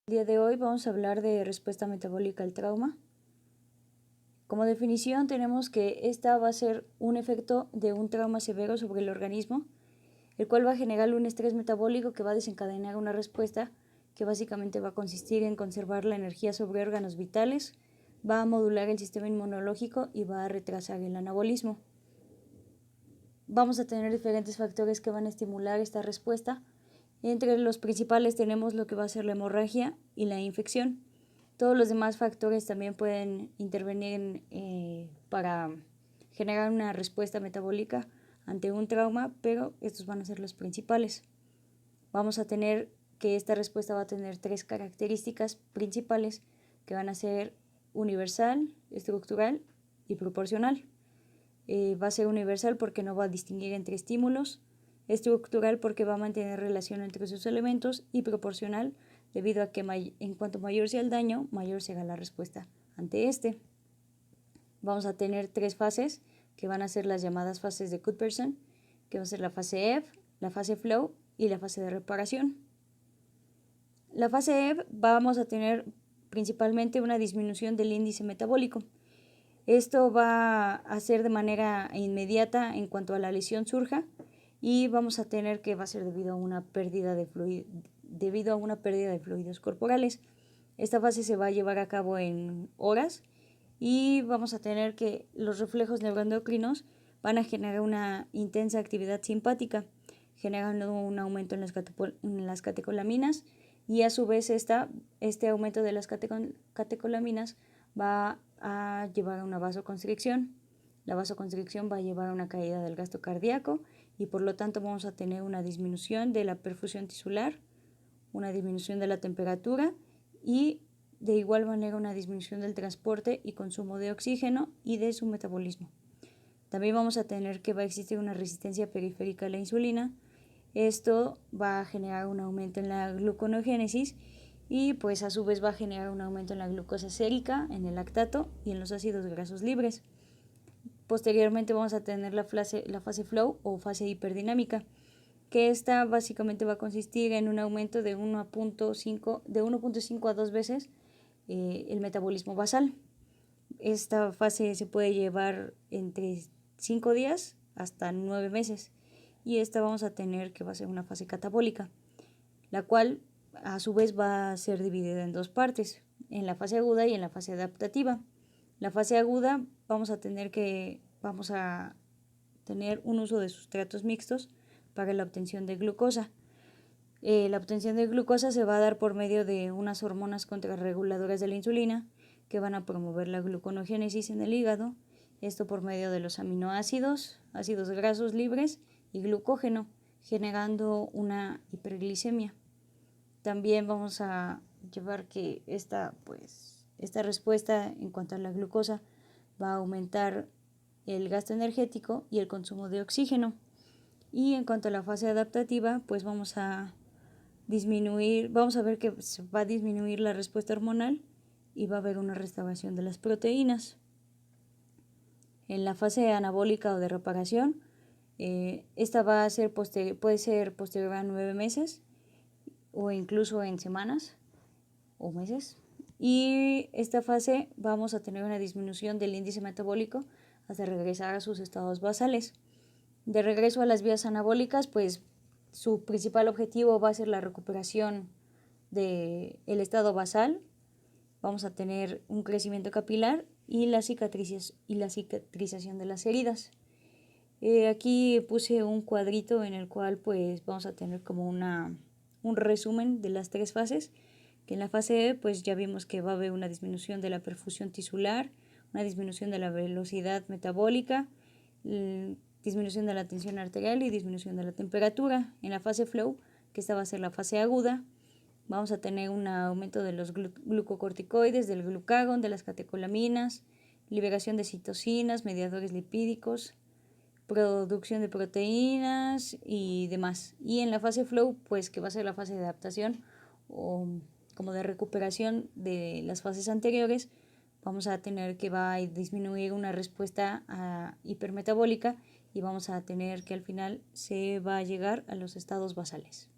El día de hoy vamos a hablar de respuesta metabólica al trauma. Como definición tenemos que esta va a ser un efecto de un trauma severo sobre el organismo, el cual va a generar un estrés metabólico que va a desencadenar una respuesta que básicamente va a consistir en conservar la energía sobre órganos vitales, va a modular el sistema inmunológico y va a retrasar el anabolismo. Vamos a tener diferentes factores que van a estimular esta respuesta. Entre los principales tenemos lo que va a ser la hemorragia y la infección. Todos los demás factores también pueden intervenir para generar una respuesta metabólica ante un trauma, pero estos van a ser los principales. Vamos a tener que esta respuesta va a tener tres características principales que van a ser universal, estructural y proporcional. Va a ser universal porque no va a distinguir entre estímulos, estructural porque va a mantener relación entre sus elementos y proporcional debido a que en cuanto mayor sea el daño, mayor será la respuesta ante este. Vamos a tener tres fases que van a ser las llamadas fases de Cuthbertson, que va a ser la fase F, la fase Flow y la fase de reparación. La fase F vamos a tener principalmente una disminución del índice metabólico. Esto va a ser de manera inmediata en cuanto a la lesión surja y vamos a tener que va a ser debido a una pérdida de fluidos corporales. Esta fase se va a llevar a cabo en horas y vamos a tener que los reflejos neuroendocrinos van a generar una intensa actividad simpática, generando un aumento en las catecolaminas y a su vez este aumento de las catecolaminas va a llevar a una vasoconstricción. La vasoconstricción va a llevar a una caída del gasto cardíaco y por lo tanto vamos a tener una disminución de la perfusión tisular, una disminución de la temperatura y de igual manera una disminución del transporte y consumo de oxígeno y de su metabolismo. También vamos a tener que va a existir una resistencia periférica a la insulina. Esto va a generar un aumento en la gluconeogénesis y pues a su vez va a generar un aumento en la glucosa sérica, en el lactato y en los ácidos grasos libres. Posteriormente vamos a tener la fase flow o fase hiperdinámica, que esta básicamente va a consistir en un aumento de 1.5 a 2 veces el metabolismo basal. Esta fase se puede llevar entre 5 días hasta 9 meses y esta vamos a tener que va a ser una fase catabólica, la cual a su vez va a ser dividida en dos partes, en la fase aguda y en la fase adaptativa. La fase aguda vamos a tener un uso de sustratos mixtos para la obtención de glucosa. La obtención de glucosa se va a dar por medio de unas hormonas contrarreguladoras de la insulina que van a promover la gluconeogénesis en el hígado, esto por medio de los aminoácidos, ácidos grasos libres y glucógeno, generando una hiperglicemia. También vamos a llevar que esta respuesta en cuanto a la glucosa va a aumentar el gasto energético y el consumo de oxígeno. Y en cuanto a la fase adaptativa, pues vamos a ver que se va a disminuir la respuesta hormonal y va a haber una restauración de las proteínas. En la fase anabólica o de reparación, esta puede ser posterior a 9 meses o incluso en semanas o meses. Y esta fase vamos a tener una disminución del índice metabólico hasta regresar a sus estados basales. De regreso a las vías anabólicas, pues su principal objetivo va a ser la recuperación del estado basal. Vamos a tener un crecimiento capilar y la cicatrización de las heridas. Aquí puse un cuadrito en el cual pues vamos a tener como un resumen de las tres fases, que en la fase E pues ya vimos que va a haber una disminución de la perfusión tisular, una disminución de la velocidad metabólica, disminución de la tensión arterial y disminución de la temperatura. En la fase flow, que esta va a ser la fase aguda, vamos a tener un aumento de los glucocorticoides, del glucagón, de las catecolaminas, liberación de citocinas, mediadores lipídicos, producción de proteínas y demás. Y en la fase flow, pues que va a ser la fase de adaptación o como de recuperación de las fases anteriores, vamos a tener que va a disminuir una respuesta hipermetabólica y vamos a tener que al final se va a llegar a los estados basales.